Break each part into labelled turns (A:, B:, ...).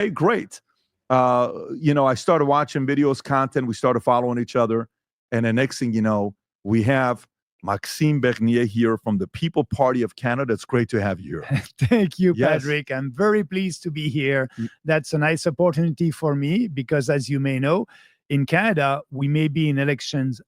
A: Hey, great. I started watching videos, content. We started following each other. And the next thing you know, we have Maxime Bernier here from the People Party of Canada. It's great to have you here.
B: Thank you,
A: Yes.
B: Patrick. I'm very pleased to be here.
A: Y-
B: That's a nice opportunity for me because, as you may know, in Canada we may be in elections,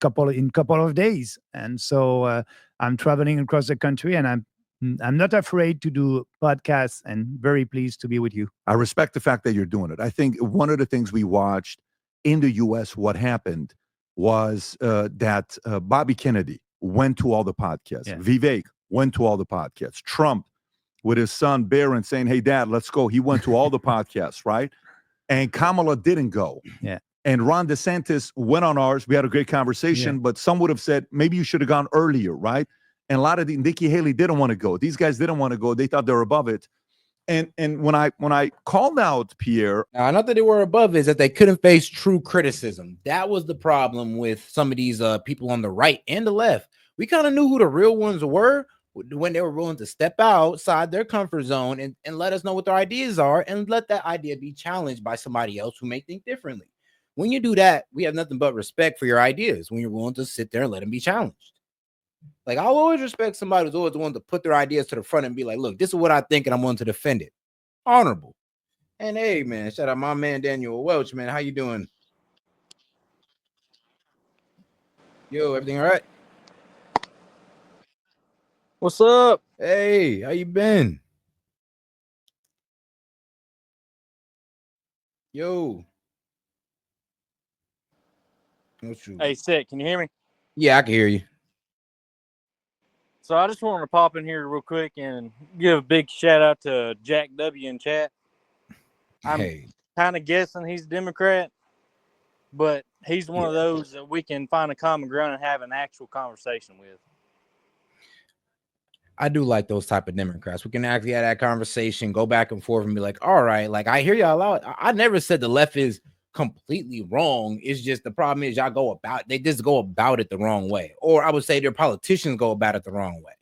B: couple of days, and so I'm traveling across the country, and I'm not afraid to do podcasts, and very pleased to be with you.
A: I respect the fact that you're doing it. I think one of the things we watched in the US, what happened was that Bobby Kennedy went to all the podcasts.
B: Yeah.
A: Vivek went to all the podcasts. Trump with his son Barron saying, "Hey, Dad, let's go." He went to all the podcasts, right? And Kamala didn't go.
B: Yeah.
A: And Ron DeSantis went on ours. We had a great conversation, but some would have said maybe you should have gone earlier, right? And a lot of Nikki Haley didn't want to go. These guys didn't want to go. They thought they were above it. And when I called out Pierre,
C: Now, not that they were above, is that they couldn't face true criticism. That was the problem with some of these people on the right and the left. We kind of knew who the real ones were when they were willing to step outside their comfort zone and let us know what their ideas are and let that idea be challenged by somebody else who may think differently. When you do that, we have nothing but respect for your ideas when you're willing to sit there and let them be challenged. Like, I'll always respect somebody who's always the one to put their ideas to the front and be like, look, this is what I think, and I'm willing to defend it. Honorable. And hey, man, shout out my man Daniel Welch, man. How you doing? Yo, everything all right?
D: What's up?
C: Hey, how you been? Yo.
D: Hey, S.E.T, can you hear me?
C: Yeah, I can hear you.
D: So I just wanted to pop in here real quick and give a big shout out to Jack W in chat. I'm kind of guessing he's a Democrat, but he's one of those that we can find a common ground and have an actual conversation with.
C: I do like those type of Democrats. We can actually have that conversation, go back and forth and be like, all right, like I hear y'all out. I never said the left is completely wrong. It's just the problem is they just go about it the wrong way. Or I would say their politicians go about it the wrong way.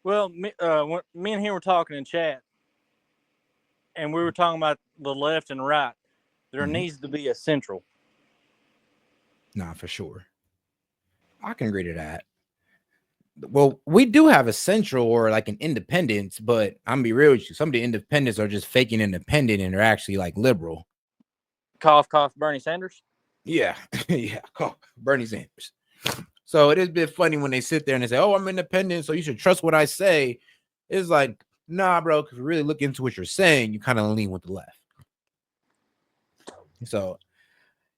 D: Well, me and him were talking in chat, and we were talking about the left and right. There needs to be a central.
C: Nah, for sure. I can agree to that. Well, we do have a central or like an independence, but I'm gonna be real with you. Some of the independents are just faking independent and they're actually like liberal.
D: Cough, cough, Bernie Sanders.
C: Yeah, yeah, cough, Bernie Sanders. So it is a bit funny when they sit there and they say, "Oh, I'm independent, so you should trust what I say." It's like, nah, bro. Because you really look into what you're saying, you kind of lean with the left. So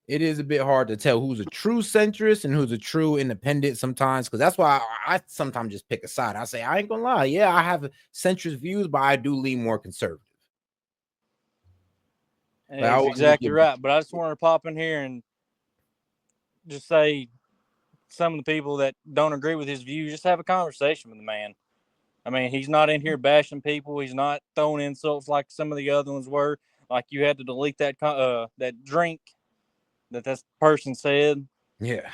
C: it is a bit hard to tell who's a true centrist and who's a true independent sometimes, because that's why I sometimes just pick a side. I say, I ain't gonna lie. Yeah, I have centrist views, but I do lean more conservative.
D: That's exactly right. But I just wanted to pop in here and just say some of the people that don't agree with his views, just have a conversation with the man. I mean, he's not in here bashing people. He's not throwing insults like some of the other ones were. Like you had to delete that drink that person said.
C: Yeah,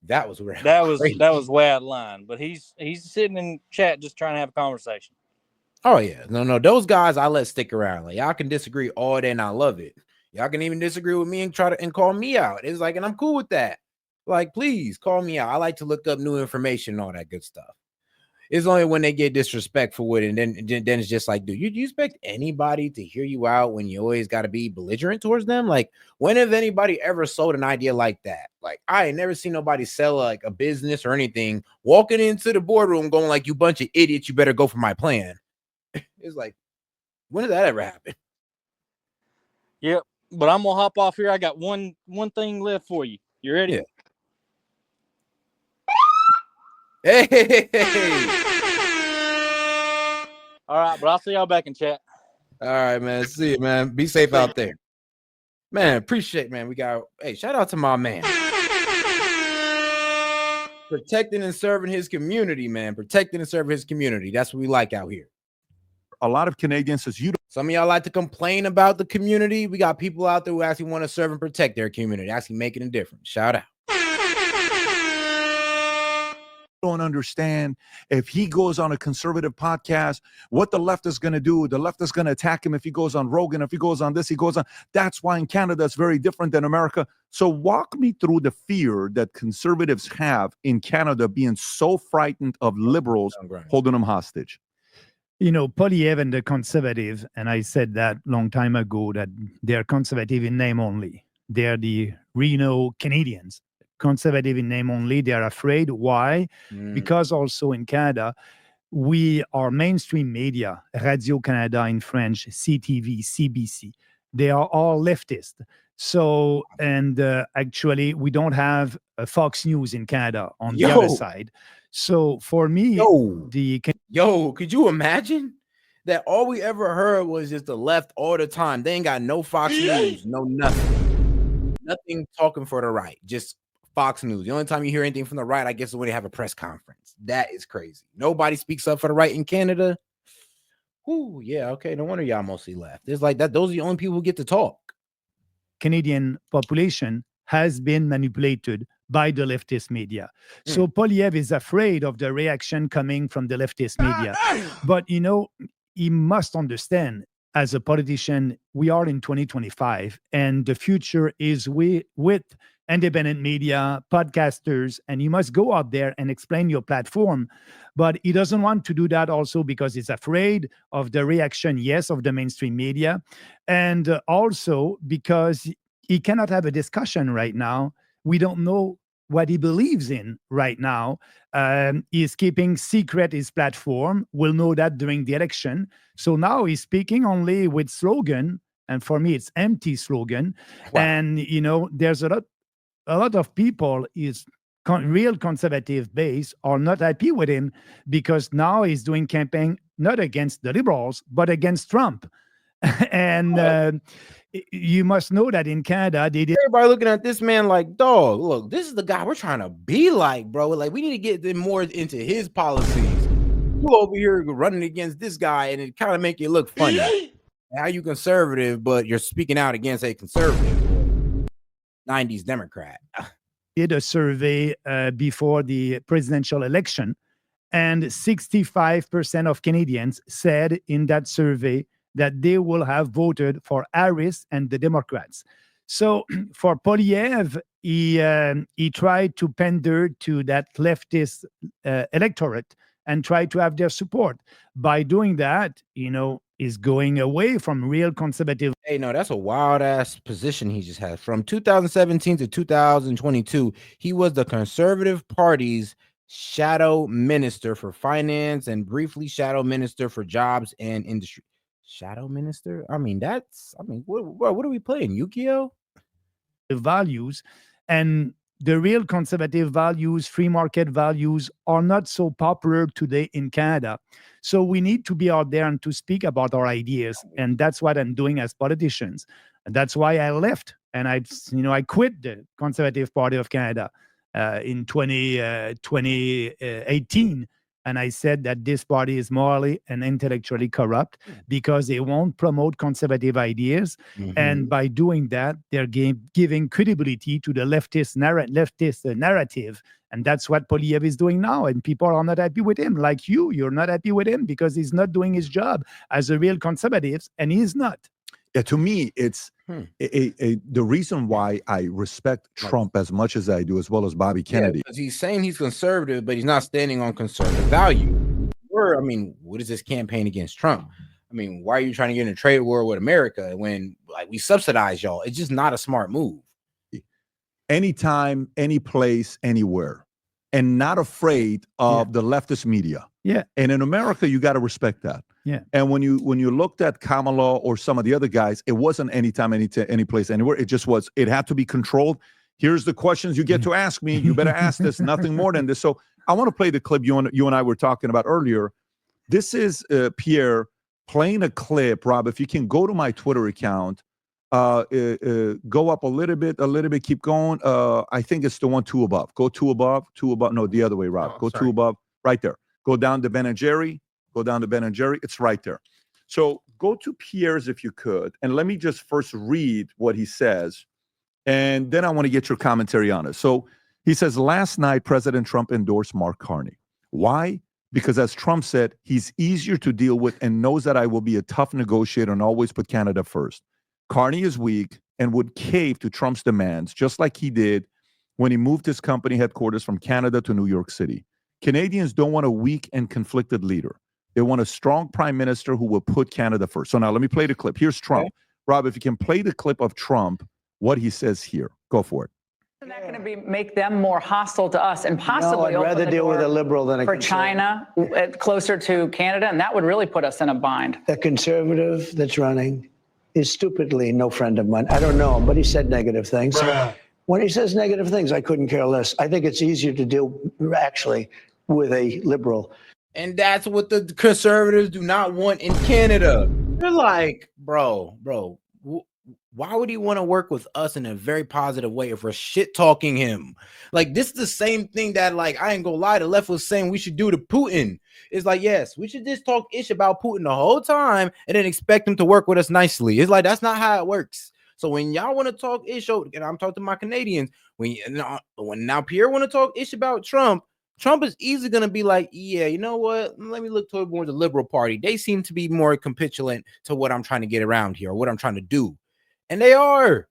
C: that was weird.
D: That was way out of line. But he's sitting in chat just trying to have a conversation.
C: Oh yeah, no, those guys I let stick around. Like y'all can disagree all day, and I love it. Y'all can even disagree with me and try to call me out. It's like, and I'm cool with that. Like, please call me out. I like to look up new information and all that good stuff. It's only when they get disrespectful with it, and then it's just like, dude, you expect anybody to hear you out when you always got to be belligerent towards them? Like, when have anybody ever sold an idea like that? Like, I ain't never seen nobody sell like a business or anything walking into the boardroom going like, you bunch of idiots, you better go for my plan. It's like, when did that ever happen?
D: Yep, but I'm gonna hop off here. I got one thing left for you. You ready?
C: Yeah. Hey.
D: All right, but I'll see y'all back in chat.
C: All right, man. See you, man. Be safe out there. Man, appreciate, man. We got, hey, shout out to my man. Protecting and serving his community, man. Protecting and serving his community. That's what we like out here.
A: A lot of Canadians says you don't.
C: Some of y'all like to complain about the community. We got people out there who actually want to serve and protect their community, actually making a difference. Shout out.
A: don't understand if he goes on a conservative podcast, what the left is going to do. The left is going to attack him if he goes on Rogan, if he goes on this, he goes on. That's why in Canada it's very different than America. So walk me through the fear that conservatives have in Canada being so frightened of liberals holding them hostage.
B: You know, Polyev and the conservative, and I said that long time ago, that they're conservative in name only. They're the Reno Canadians. Conservative in name only. They're afraid. Why? Because also in Canada, we are mainstream media, Radio-Canada in French, CTV, CBC. They are all leftist. So, and actually, we don't have Fox News in Canada on the other side. So for me,
C: could you imagine that all we ever heard was just the left all the time? They ain't got no Fox News, no nothing. Nothing talking for the right, just Fox News. The only time you hear anything from the right, I guess, is when they have a press conference. That is crazy. Nobody speaks up for the right in Canada. Ooh, yeah, okay. No wonder y'all mostly left. It's like that. Those are the only people who get to talk.
B: Canadian population has been manipulated by the leftist media. So Polyev is afraid of the reaction coming from the leftist media. But, you know, he must understand, as a politician, we are in 2025, and the future is with independent media, podcasters, and you must go out there and explain your platform. But he doesn't want to do that also because he's afraid of the reaction, yes, of the mainstream media, and also because he cannot have a discussion right now. We don't know what he believes in right now. He's keeping secret his platform. We'll know that during the election. So now he's speaking only with slogan, and for me, it's empty slogan. Wow. And, you know, there's a lot of people real conservative base are not happy with him because now he's doing campaign not against the liberals, but against Trump. And you must know that in Canada, they did.
C: Everybody looking at this man like, dog, look, this is the guy we're trying to be like, bro. Like, we need to get them more into his policies. You over here running against this guy, and it kind of make you look funny. How you conservative, but you're speaking out against a conservative 90s Democrat.
B: Did a survey before the presidential election, and 65% of Canadians said in that survey that they will have voted for Harris and the Democrats. So for Polyev, he tried to pander to that leftist electorate and try to have their support. By doing that, you know, is going away from real conservative.
C: Hey, no, that's a wild ass position he just had. From 2017 to 2022, he was the Conservative Party's shadow minister for finance and briefly shadow minister for jobs and industry. Shadow minister? I mean, what are we playing? Yu-Gi-Oh?
B: The values and the real conservative values, free market values, are not so popular today in Canada. So we need to be out there and to speak about our ideas. And that's what I'm doing as politicians. And that's why I left. And I quit the Conservative Party of Canada in 2018. And I said that this party is morally and intellectually corrupt because they won't promote conservative ideas. And by doing that, they're giving credibility to the leftist narrative. And that's what Polyev is doing now. And people are not happy with him. Like you're not happy with him because he's not doing his job as a real conservative, and he's not.
A: Yeah, to me, it's the reason why I respect Trump as much as I do, as well as Bobby Kennedy.
C: Because he's saying he's conservative, but he's not standing on conservative value. What is this campaign against Trump? I mean, why are you trying to get in a trade war with America when we subsidize y'all? It's just not a smart move.
A: Anytime, any place, anywhere, and not afraid of the leftist media.
B: Yeah.
A: And in America, you got to respect that.
B: Yeah.
A: And when you looked at Kamala or some of the other guys, it wasn't anytime, any place, anywhere. It just was. It had to be controlled. Here's the questions you get to ask me. You better ask this. Nothing more than this. So I want to play the clip you and I were talking about earlier. This is Pierre playing a clip. Rob, if you can go to my Twitter account, go up a little bit, keep going. I think it's the one two above. Go two above. No, the other way, Rob. Go two above, right there. Go down to Ben & Jerry. It's right there. So go to Pierre's if you could, and let me just first read what he says, and then I want to get your commentary on it. So he says, last night, President Trump endorsed Mark Carney. Why? Because as Trump said, he's easier to deal with and knows that I will be a tough negotiator and always put Canada first. Carney is weak and would cave to Trump's demands, just like he did when he moved his company headquarters from Canada to New York City. Canadians don't want a weak and conflicted leader. They want a strong prime minister who will put Canada first. So now let me play the clip. Here's Trump. Okay. Rob, if you can play the clip of Trump, what he says here. Go for it.
E: Isn't that going to be make them more hostile to us and possibly
F: I'd rather deal with a liberal than a
E: for China closer to Canada, and that would really put us in a bind.
F: The conservative that's running is stupidly no friend of mine. I don't know him, but he said negative things. When he says negative things, I couldn't care less. I think it's easier to deal actually with a liberal.
C: And that's what the conservatives do not want in Canada. They're like, bro, why would he want to work with us in a very positive way if we're shit talking him? Like, this is the same thing that, like, I ain't gonna lie, the left was saying we should do to Putin. It's like, yes, we should just talk ish about Putin the whole time and then expect him to work with us nicely. It's like, that's not how it works. So when y'all want to talk ish, and I'm talking to my Canadians, when now Pierre want to talk ish about Trump is easily going to be like, yeah, you know what? Let me look toward more the Liberal Party. They seem to be more capitulant to what I'm trying to get around here or what I'm trying to do. And they are.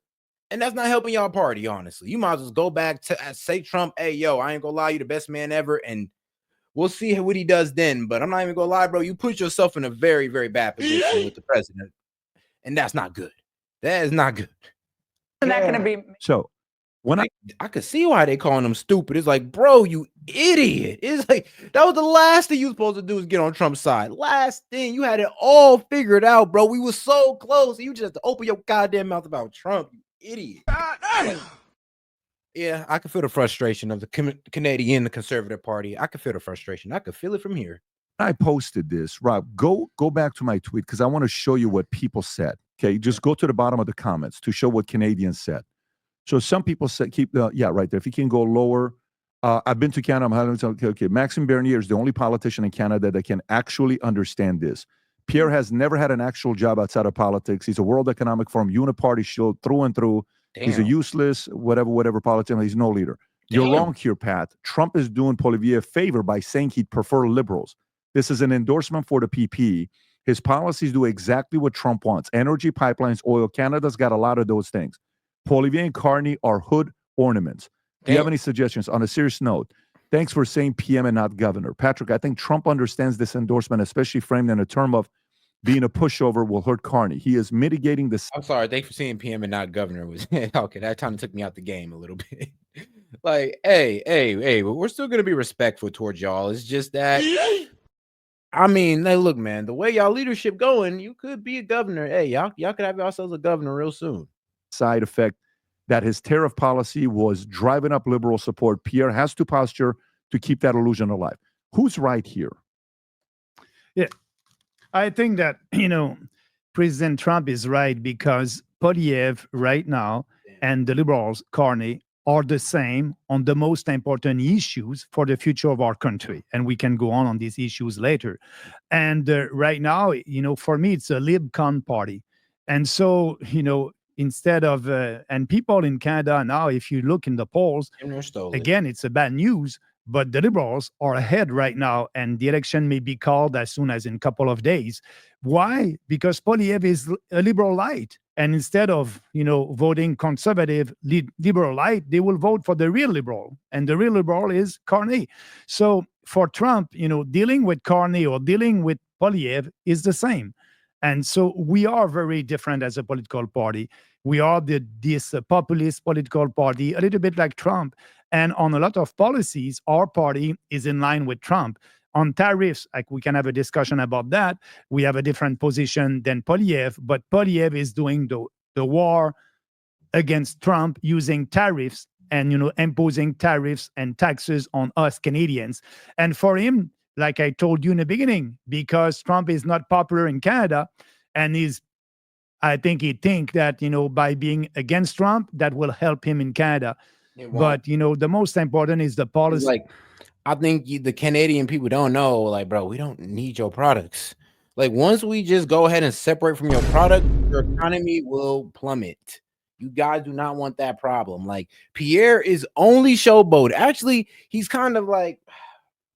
C: And that's not helping y'all party, honestly. You might as well go back to say Trump, hey, yo, I ain't going to lie, you the best man ever. And we'll see what he does then. But I'm not even going to lie, bro. You put yourself in a very, very bad position with the president. And that's not good. That is not good.
E: Isn't that going to be...
A: So when
C: I could see why they calling him stupid. It's like, bro, you idiot. It's like, that was the last thing you were supposed to do is get on Trump's side. Last thing. You had it all figured out, bro. We were so close. You just have to open your goddamn mouth about Trump, you idiot. Yeah, I can feel the frustration of the Canadian, the Conservative Party. I can feel the frustration. I can feel it from here.
A: I posted this, Rob. Go back to my tweet because I want to show you what people said. Okay, just go to the bottom of the comments to show what Canadians said. So some people said, right there. If you can go lower, I've been to Canada. Okay. Maxime Bernier is the only politician in Canada that can actually understand this. Pierre has never had an actual job outside of politics. He's a World Economic Forum uniparty shield through and through. Damn. He's a useless, whatever politician. He's no leader. Damn. You're wrong here, Pat. Trump is doing Poilievre a favor by saying he'd prefer liberals. This is an endorsement for the PP. His policies do exactly what Trump wants. Energy, pipelines, oil. Canada's got a lot of those things. Poilievre and Carney are hood ornaments. Do you have any suggestions? On a serious note, thanks for saying PM and not governor. Patrick, I think Trump understands this endorsement, especially framed in a term of being a pushover will hurt Carney. He is mitigating this.
C: I'm sorry. Thanks for saying PM and not governor. Was okay. That kind of took me out the game a little bit. Like, hey, but we're still going to be respectful towards y'all. It's just that, I mean, hey, look, man, the way y'all leadership going, you could be a governor. Hey, y'all could have yourselves a governor real soon.
A: Side effect that his tariff policy was driving up liberal support. Pierre has to posture to keep that illusion alive. Who's right here?
B: Yeah, I think that, President Trump is right because Poilievre right now and the liberals, Carney, are the same on the most important issues for the future of our country. And we can go on these issues later. And right now, for me, it's a LibCon party. And so, instead of, and people in Canada now, if you look in the polls, again, it's a bad news, but the Liberals are ahead right now, and the election may be called as soon as in a couple of days. Why? Because Poilievre is a liberal light, and instead of, voting conservative liberal light, they will vote for the real liberal, and the real liberal is Carney. So for Trump, dealing with Carney or dealing with Poilievre is the same. And so we are very different as a political party. We are this populist political party, a little bit like Trump. And on a lot of policies, our party is in line with Trump. On tariffs, like we can have a discussion about that. We have a different position than Poilievre, but Poilievre is doing the war against Trump using tariffs and, imposing tariffs and taxes on us Canadians. And for him, like I told you in the beginning, because Trump is not popular in Canada, and I think he think that, by being against Trump, that will help him in Canada. But, the most important is the policy.
C: Like, I think the Canadian people don't know, like, bro, we don't need your products. Like, once we just go ahead and separate from your product, your economy will plummet. You guys do not want that problem. Like, Pierre is only showboat. Actually, he's kind of like,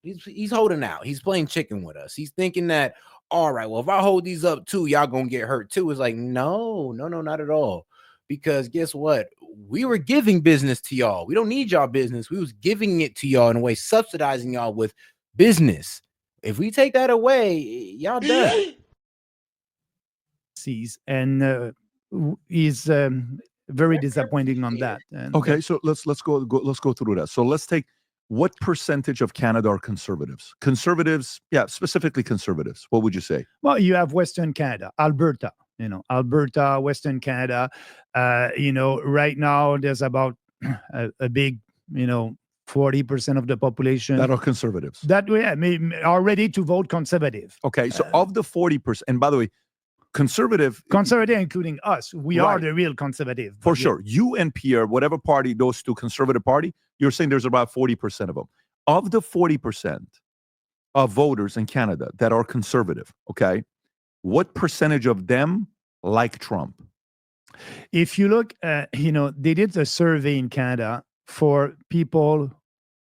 C: He's holding out. He's playing chicken with us. He's thinking that, all right, well, if I hold these up too, y'all gonna get hurt too. It's like, no, not at all. Because guess what? We were giving business to y'all. We don't need y'all business. We was giving it to y'all in a way, subsidizing y'all with business. If we take that away, y'all done.
B: And is very disappointing on that. And,
A: Okay, so let's go through that. So let's take, what percentage of Canada are conservatives? Conservatives, yeah, specifically conservatives. What would you say?
B: Well, you have Western Canada, Alberta. Alberta, Western Canada. Right now there's about a big, 40% of the population
A: That are conservatives.
B: that are ready to vote conservative.
A: Okay, so of the 40%, and by the way, conservative,
B: including us, we are the real conservative.
A: For sure. You and Pierre, whatever party, those two conservative party, you're saying there's about 40% of them. Of the 40% of voters in Canada that are conservative, okay, what percentage of them like Trump?
B: If you look, they did a survey in Canada for people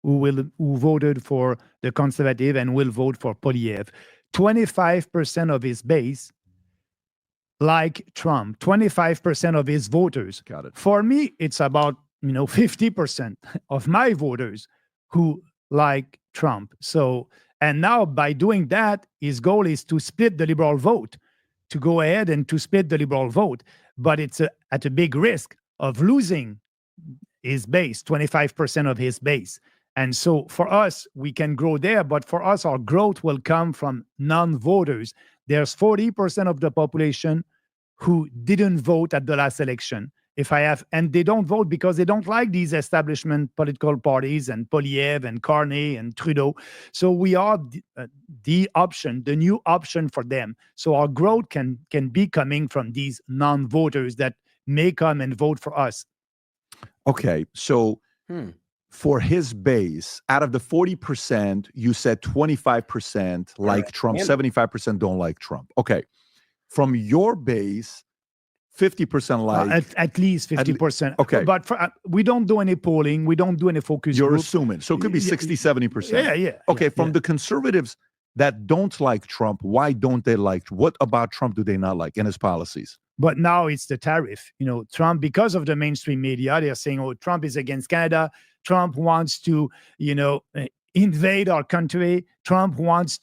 B: who voted for the conservative and will vote for Poilievre. 25% of his base like Trump, 25% of his voters.
A: Got it.
B: For me, it's about 50% of my voters who like Trump. So, and now by doing that, his goal is to split the liberal vote, to go ahead and to split the liberal vote. But it's at a big risk of losing his base, 25% of his base. And so for us, we can grow there, but for us, our growth will come from non-voters. There's 40% of the population who didn't vote at the last election. And they don't vote because they don't like these establishment political parties and Poilievre and Carney and Trudeau. So we are the option, the new option for them. So our growth can be coming from these non-voters that may come and vote for us.
A: Okay, so for his base, out of the 40%, you said 25% like Trump, 75% don't like Trump. Okay, from your base, 50% like...
B: at least 50%.
A: Okay.
B: But we don't do any polling. We don't do any focus
A: You're
B: group.
A: assuming. So it could be 60, 70%.
B: Yeah.
A: Okay, from the conservatives that don't like Trump, why don't they like... What about Trump do they not like in his policies?
B: But now it's the tariff. Trump, because of the mainstream media, they're saying, oh, Trump is against Canada. Trump wants to, invade our country. Trump wants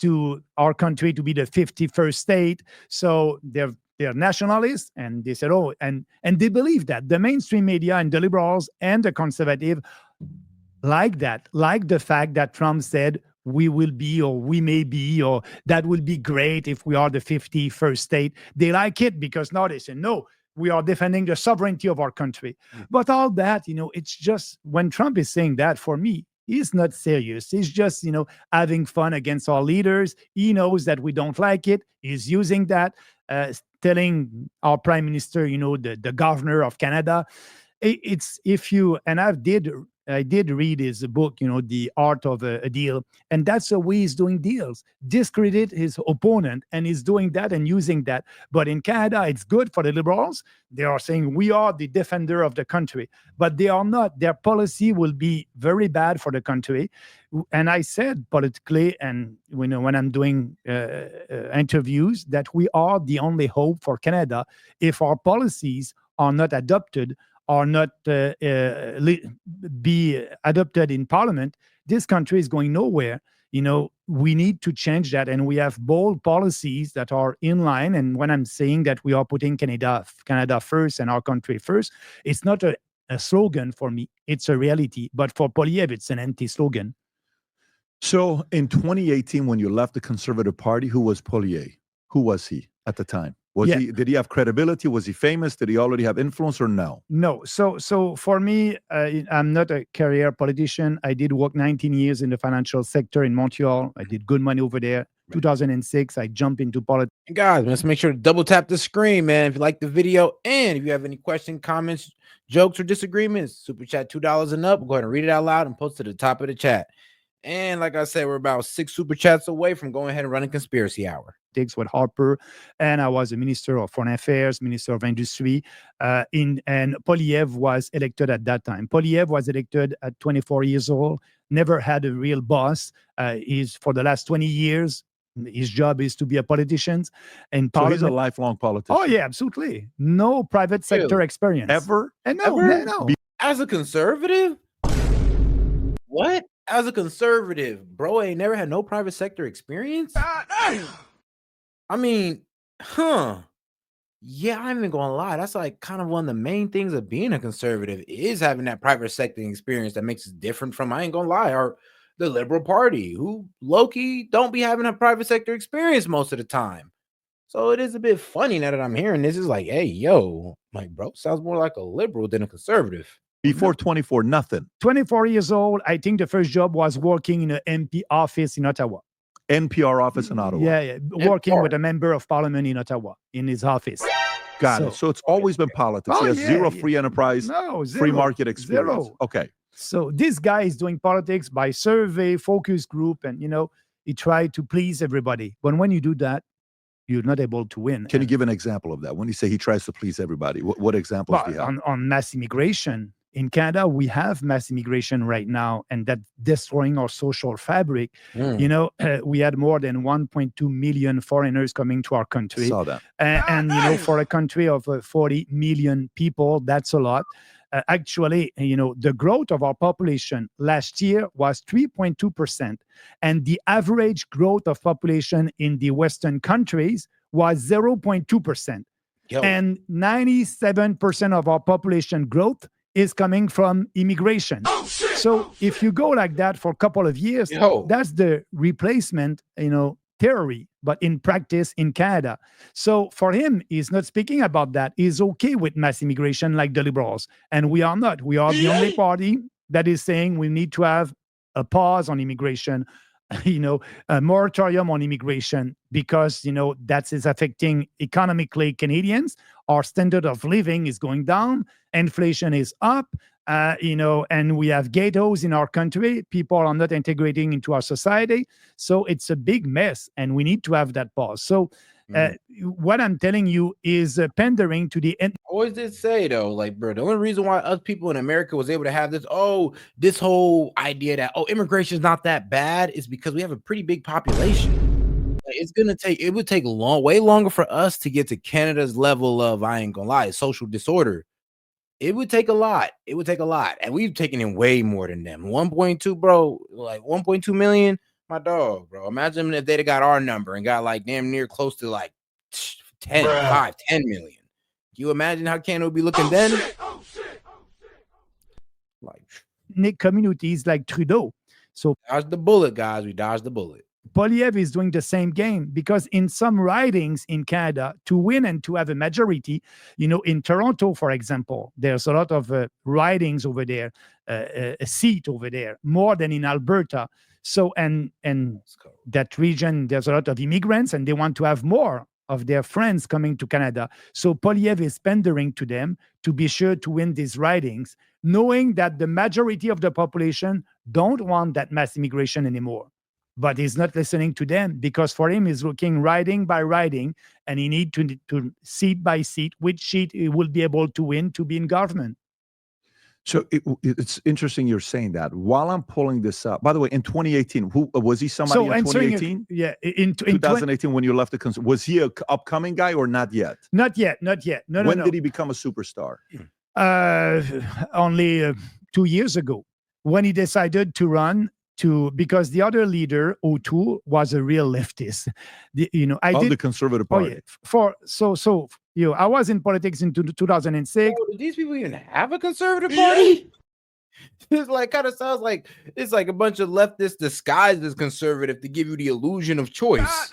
B: our country to be the 51st state. So they're nationalists, and they said, oh, and they believe that. The mainstream media and the liberals and the conservative like that, like the fact that Trump said, we will be, or we may be, or that will be great if we are the 51st state. They like it because now they say, no, we are defending the sovereignty of our country. But all that, it's just, when Trump is saying that, for me, he's not serious. He's just, having fun against our leaders. He knows that we don't like it. He's using that, telling our prime minister, the governor of Canada. I did read his book, The Art of a Deal, and that's the way he's doing deals. Discredit his opponent, and he's doing that and using that. But in Canada, it's good for the Liberals. They are saying we are the defender of the country, but they are not. Their policy will be very bad for the country. And I said politically, and when I'm doing interviews, that we are the only hope for Canada if our policies are not adopted, or not be adopted in Parliament. This country is going nowhere. We need to change that, and we have bold policies that are in line. And when I'm saying that we are putting Canada first and our country first, it's not a slogan for me. It's a reality. But for Poilievre, it's an empty slogan.
A: So in 2018, when you left the Conservative Party, who was Poilievre? Who was he at the time? Did he have credibility? Was he famous? Did he already have influence, or no?
B: No. So for me, I'm not a career politician. I did work 19 years in the financial sector in Montreal. I did good money over there. 2006, I jumped into politics.
C: And guys, let's make sure to double tap the screen, man. If you like the video, and if you have any questions, comments, jokes, or disagreements, super chat $2 and up. We'll go ahead and read it out loud and post it at the top of the chat. And like I said, we're about 6 super chats away from going ahead and running conspiracy hour.
B: With Harper, and I was a Minister of Foreign Affairs, Minister of Industry, and Polyev was elected at that time. Polyev was elected at 24 years old, never had a real boss. He's for the last 20 years, his job is to be a politician and
A: So he's a lifelong politician.
B: Oh yeah, absolutely. No private sector experience
A: Ever?
B: And no,
C: Ever?
B: no.
C: As a conservative? What? As a conservative, bro, ain't never had no private sector experience? I mean, yeah, I'm even gonna lie. That's like kind of one of the main things of being a conservative is having that private sector experience that makes us different from, I ain't gonna lie, or the Liberal Party, who low-key don't be having a private sector experience most of the time. So it is a bit funny now that I'm hearing this. Is like, hey, yo, like, bro, sounds more like a liberal than a conservative.
A: Before 24, nothing.
B: 24 years old, I think the first job was working in an MP office in Ottawa.
A: NPR office in Ottawa.
B: Yeah. Working with a member of parliament in Ottawa in his office.
A: Got it. So it's always been politics.
B: Oh,
A: He has
B: yeah,
A: zero
B: yeah.
A: free enterprise,
B: No,
A: free
B: zero.
A: market experience.
B: Zero.
A: Okay.
B: So this guy is doing politics by survey, focus group, and he tried to please everybody. But when you do that, you're not able to win.
A: Can you give an example of that? When you say he tries to please everybody, what examples do you have?
B: On mass immigration. In Canada, we have mass immigration right now, and that's destroying our social fabric. We had more than 1.2 million foreigners coming to our country.
A: Saw that.
B: And for a country of 40 million people, that's a lot. Actually, the growth of our population last year was 3.2%, and the average growth of population in the Western countries was 0.2%. And 97% of our population growth is coming from immigration. So if you go like that for a couple of years, that's the replacement, theory, but in practice in Canada. So for him, he's not speaking about that. He's okay with mass immigration like the Liberals. And we are not. We are the only party that is saying we need to have a pause on immigration, a moratorium on immigration, because, that is affecting economically Canadians. Our standard of living is going down. Inflation is up, and we have ghettos in our country. People are not integrating into our society. So it's a big mess, and we need to have that pause. So what I'm telling you is pandering to the end.
C: I always did say, though, like, bro, the only reason why us people in America was able to have this whole idea that, immigration is not that bad is because we have a pretty big population. It would take way longer for us to get to Canada's level of, I ain't gonna lie, social disorder. It would take a lot. And we've taken in way more than them. 1.2, bro, like 1.2 million. My dog, bro. Imagine if they'd have got our number and got like damn near close to like 10 million. Can you imagine how Canada would be looking then?
B: Like communities like Trudeau. So
C: dodge the bullet, guys. We dodged the bullet.
B: Polyev is doing the same game, because in some ridings in Canada, to win and to have a majority, in Toronto, for example, there's a lot of ridings over there, a seat over there, more than in Alberta. So, and that region, there's a lot of immigrants, and they want to have more of their friends coming to Canada. So Polyev is pandering to them to be sure to win these ridings, knowing that the majority of the population don't want that mass immigration anymore. But he's not listening to them, because for him, he's looking riding by riding, and he needs to seat by seat, which seat he will be able to win to be in government.
A: So it's interesting you're saying that. While I'm pulling this up, by the way, in 2018, who was he? Somebody in 2018?
B: Yeah,
A: in 2018 when you left the was he a upcoming guy or not yet?
B: Not yet. No.
A: When did he become a superstar?
B: Only 2 years ago, when he decided to run. Because the other leader, O'Toole, was a real leftist.
A: The Conservative Party.
B: I was in politics in 2006.
C: Do these people even have a Conservative Party? It's like kind of sounds like it's like a bunch of leftists disguised as conservative to give you the illusion of choice.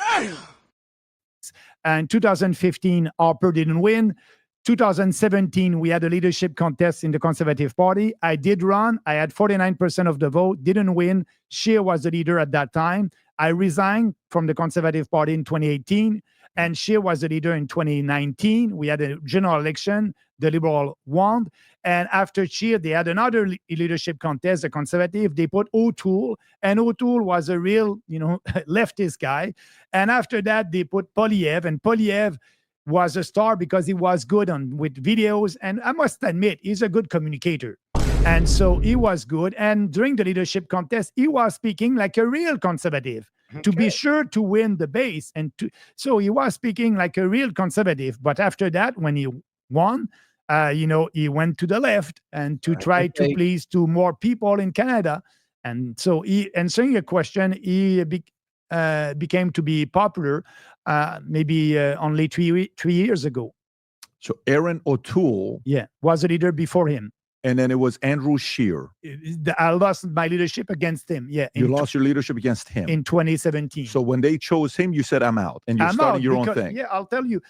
B: And 2015, Harper didn't win. 2017, we had a leadership contest in the Conservative Party. I did run. I had 49% of the vote, didn't win. Scheer was the leader at that time. I resigned from the Conservative Party in 2018. And Scheer was the leader in 2019. We had a general election. The Liberal won. And after Scheer, they had another leadership contest, the Conservative. They put O'Toole, and O'Toole was a real, leftist guy. And after that, they put Polyev, and Polyev was a star because he was good with videos. And I must admit, he's a good communicator. And so he was good. And during the leadership contest, he was speaking like a real conservative to be sure to win the base. So he was speaking like a real conservative. But after that, when he won, he went to the left and to try to please to more people in Canada. And so answering your question, he became to be popular maybe only 3 years ago.
A: So Aaron O'Toole,
B: was a leader before him.
A: And then it was Andrew Scheer.
B: I lost my leadership against him. Yeah.
A: You lost your leadership against him.
B: In 2017.
A: So when they chose him, you said, I'm out. And you're starting your own thing.
B: Yeah, I'll tell you,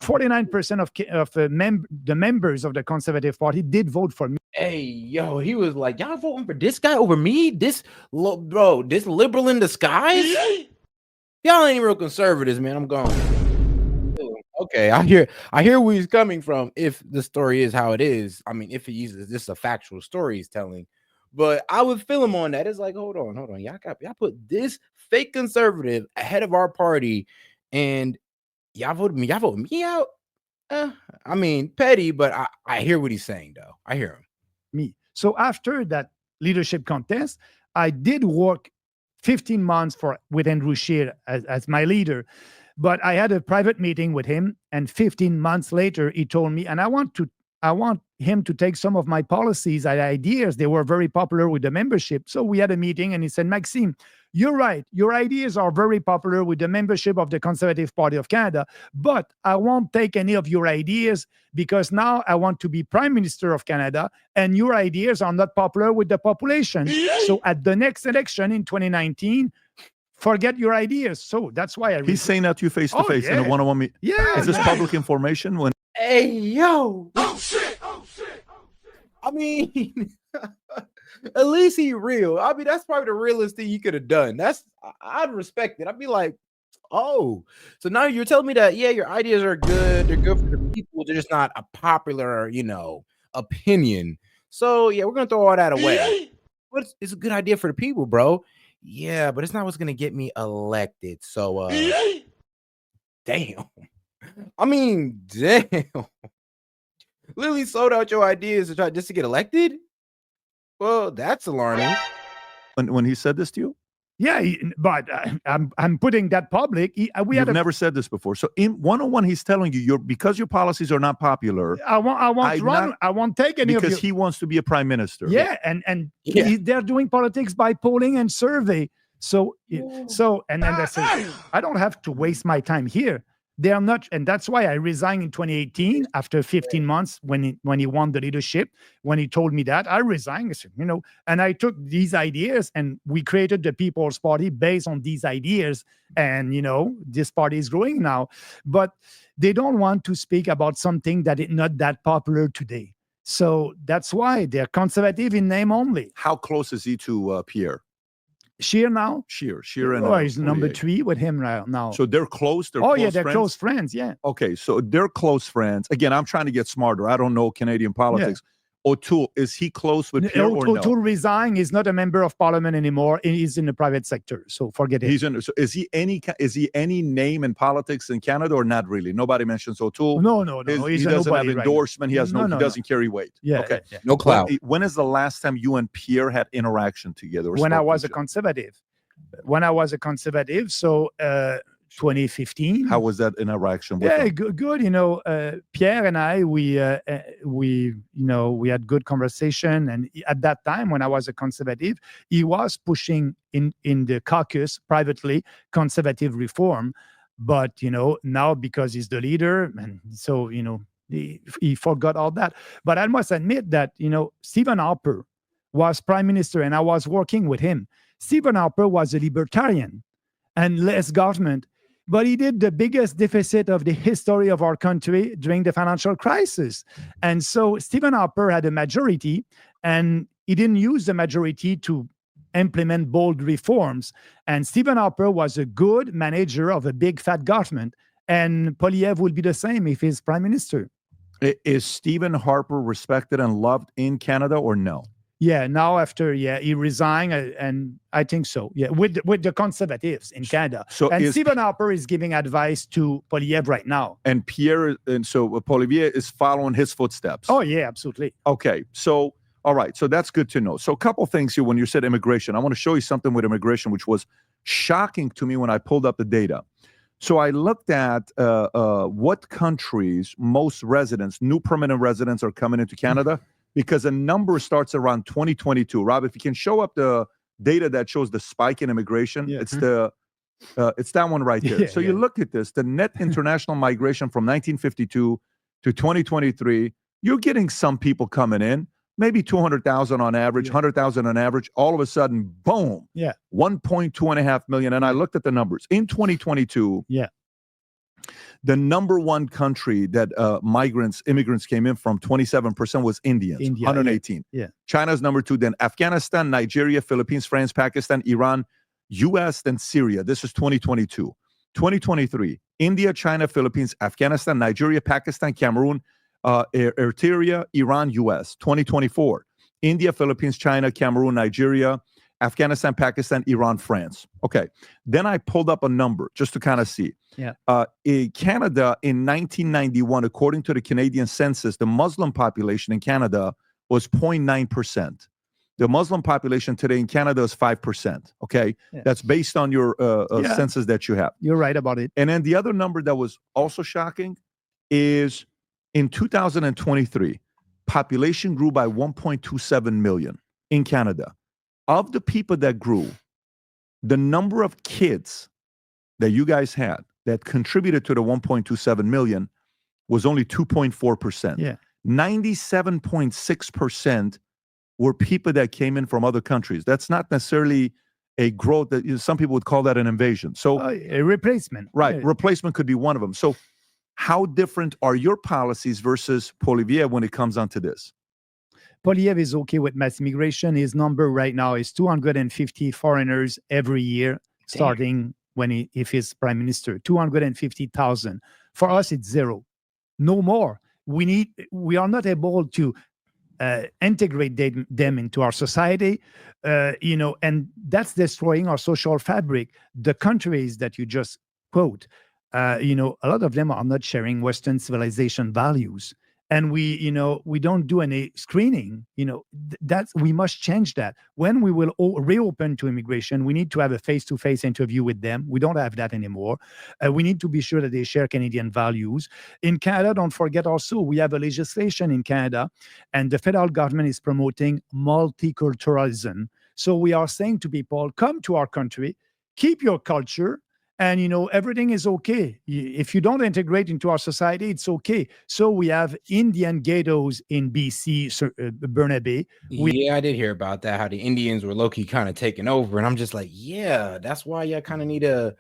B: 49% of the members of the Conservative Party did vote for me.
C: Hey, yo, he was like, y'all voting for this guy over me? This liberal in disguise? Y'all ain't real conservatives, man. I'm gone. Okay, I hear where he's coming from. If the story is how it is, I mean, if he uses this a factual story he's telling, but I would feel him on that. It's like, hold on, y'all put this fake conservative ahead of our party, and y'all voted me out. I mean, petty, but I hear what he's saying though. I hear him.
B: Me. So after that leadership contest, I did work 15 months with Andrew Scheer as my leader. But I had a private meeting with him, and 15 months later, he told me, and I want him to take some of my policies and ideas. They were very popular with the membership. So we had a meeting, and he said, Maxime, you're right. Your ideas are very popular with the membership of the Conservative Party of Canada, but I won't take any of your ideas because now I want to be Prime Minister of Canada, and your ideas are not popular with the population. So at the next election in 2019, forget your ideas. So that's why
A: he's saying that to you face to face in a one-on-one meeting.
B: Yeah.
A: Is this public information?
C: Hey, yo. Oh shit. I mean, at least he real. I mean, that's probably the realest thing you could have done. I'd respect it. I'd be like, oh, so now you're telling me that, your ideas are good. They're good for the people. They're just not a popular, opinion. So we're going to throw all that away. But it's a good idea for the people, bro. Yeah, but it's not what's gonna get me elected. So damn. I mean, damn. Literally sold out your ideas to try just to get elected? Well, that's alarming.
A: When he said this to you?
B: Yeah, but I'm putting that public.
A: You've never said this before. So in one-on-one, he's telling you because your policies are not popular.
B: I won't take any
A: because he wants to be a prime minister.
B: Yeah, and they're doing politics by polling and survey. So and then they say, I don't have to waste my time here. They are not, and that's why I resigned in 2018 after 15 months when he won the leadership. When he told me that, I resigned. I said, and I took these ideas and we created the People's Party based on these ideas. And this party is growing now, but they don't want to speak about something that is not that popular today. So that's why they're conservative in name only.
A: How close is he to Pierre?
B: Scheer now?
A: Scheer and
B: he's number 3 with him right now.
A: So they're close? They're
B: close friends, yeah.
A: Okay, so they're close friends. Again, I'm trying to get smarter. I don't know Canadian politics. O'Toole, is he close with Pierre or no?
B: O'Toole resigned. He's not a member of parliament anymore. He's in the private sector, so forget it.
A: So is he any name in politics in Canada or not really? Nobody mentions O'Toole.
B: No.
A: He doesn't have endorsement. He has he doesn't carry weight.
B: Yeah.
A: Okay.
B: Yeah.
C: No clout.
A: When is the last time you and Pierre had interaction together?
B: When I was a conservative. So 2015.
A: How was that interaction with
B: him? Good. Pierre and I, we had good conversation. And at that time, when I was a conservative, he was pushing in the caucus privately conservative reform. But now because he's the leader, and so he forgot all that. But I must admit that Stephen Harper was prime minister, and I was working with him. Stephen Harper was a libertarian and less government. But he did the biggest deficit of the history of our country during the financial crisis. And so Stephen Harper had a majority, and he didn't use the majority to implement bold reforms. And Stephen Harper was a good manager of a big fat government. And Poilievre will be the same if he's prime minister.
A: Is Stephen Harper respected and loved in Canada or no?
B: Yeah, now after he resigned, and I think so. Yeah, with the Conservatives in Canada.
A: So
B: and Stephen Harper is giving advice to Poilievre right now.
A: And Poilievre is following his footsteps.
B: Oh yeah, absolutely.
A: Okay, so all right, so that's good to know. So a couple things here when you said immigration. I want to show you something with immigration, which was shocking to me when I pulled up the data. So I looked at what countries most residents, new permanent residents, are coming into Canada. Because a number starts around 2022. Rob, if you can show up the data that shows the spike in immigration, it's that one right there. So you look at this, the net international migration from 1952 to 2023, you're getting some people coming in, maybe 200,000 on average, 100,000 on average. All of a sudden, boom, 1.2 million. And I looked at the numbers. In 2022, the number one country that immigrants came in from, 27% was Indians, 118. China's number two, then Afghanistan, Nigeria, Philippines, France, Pakistan, Iran, US, then Syria. This is 2022. 2023, India, China, Philippines, Afghanistan, Nigeria, Pakistan, Cameroon, Eritrea, Iran, US. 2024, India, Philippines, China, Cameroon, Nigeria, Afghanistan, Pakistan, Iran, France. Okay. Then I pulled up a number just to kind of see. In Canada in 1991, according to the Canadian census, the Muslim population in Canada was 0.9%. The Muslim population today in Canada is 5%. Okay. That's based on your census that you have.
B: You're right about it.
A: And then the other number that was also shocking is in 2023, population grew by 1.27 million in Canada. Of the people that grew, the number of kids that you guys had that contributed to the 1.27 million was only 2.4%. 97.6% were people that came in from other countries. That's not necessarily a growth that some people would call that an invasion. So
B: a replacement.
A: Right. Replacement could be one of them. So how different are your policies versus Poilievre when it comes onto this?
B: Poilievre is okay with mass immigration. His number right now is 250 foreigners every year, starting if he's prime minister. 250,000. For us, it's zero. No more. We are not able to integrate them into our society, and that's destroying our social fabric. The countries that you just quote, a lot of them are not sharing Western civilization values. And we don't do any screening. We must change that. When we will reopen to immigration, we need to have a face-to-face interview with them. We don't have that anymore. We need to be sure that they share Canadian values. In Canada, don't forget also, we have a legislation in Canada, and the federal government is promoting multiculturalism. So we are saying to people, come to our country, keep your culture, and everything is okay. If you don't integrate into our society, it's okay. So we have Indian ghettos in BC, Burnaby.
C: I did hear about that, how the Indians were low-key kind of taking over, and I'm just like, that's why you kind of need to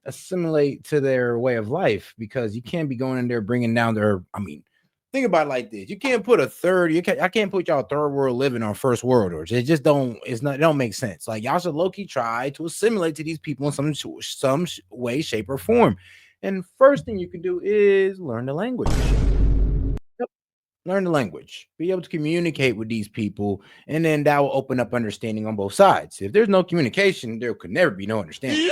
C: assimilate to their way of life, because you can't be going in there bringing down their, think about it like this. You can't put I can't put y'all third world living on first world orders. It just don't make sense. Like, y'all should low-key try to assimilate to these people in some way, shape, or form. And first thing you can do is learn the language. Learn the language. Be able to communicate with these people, and then that will open up understanding on both sides. If there's no communication, there could never be no understanding.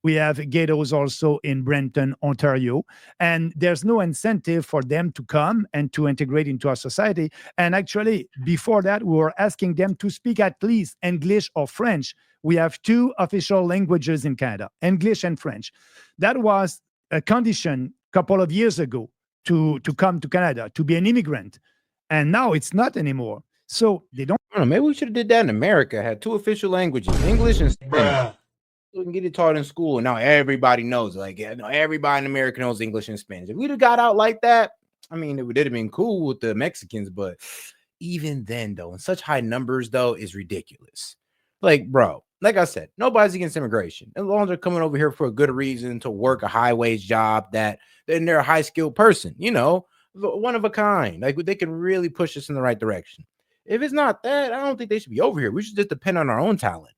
B: We have ghettos also in Brampton, Ontario, and there's no incentive for them to come and to integrate into our society. And actually, before that, we were asking them to speak at least English or French. We have two official languages in Canada, English and French. That was a condition a couple of years ago to come to Canada, to be an immigrant. And now it's not anymore. So they don't.
C: I don't know, maybe we should have did that in America, had two official languages, English and Spanish. We can get it taught in school, and now everybody knows. Everybody in America knows English and Spanish. If we'd have got out like that, it would have been cool with the Mexicans. But even then, though, in such high numbers, though, is ridiculous. Bro, like I said, nobody's against immigration. As long as they're coming over here for a good reason to work a high-wage job, then they're a high-skilled person, one of a kind. They can really push us in the right direction. If it's not that, I don't think they should be over here. We should just depend on our own talent.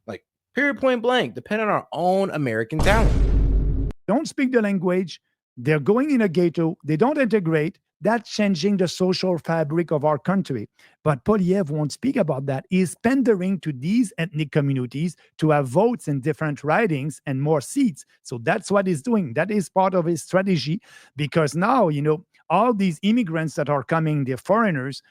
C: Like, period, point blank, depend on our own American talent.
B: Don't speak the language. They're going in a ghetto. They don't integrate. That's changing the social fabric of our country. But Polyev won't speak about that. He's pandering to these ethnic communities to have votes in different ridings and more seats. So that's what he's doing. That is part of his strategy, because now, all these immigrants that are coming, they're foreigners,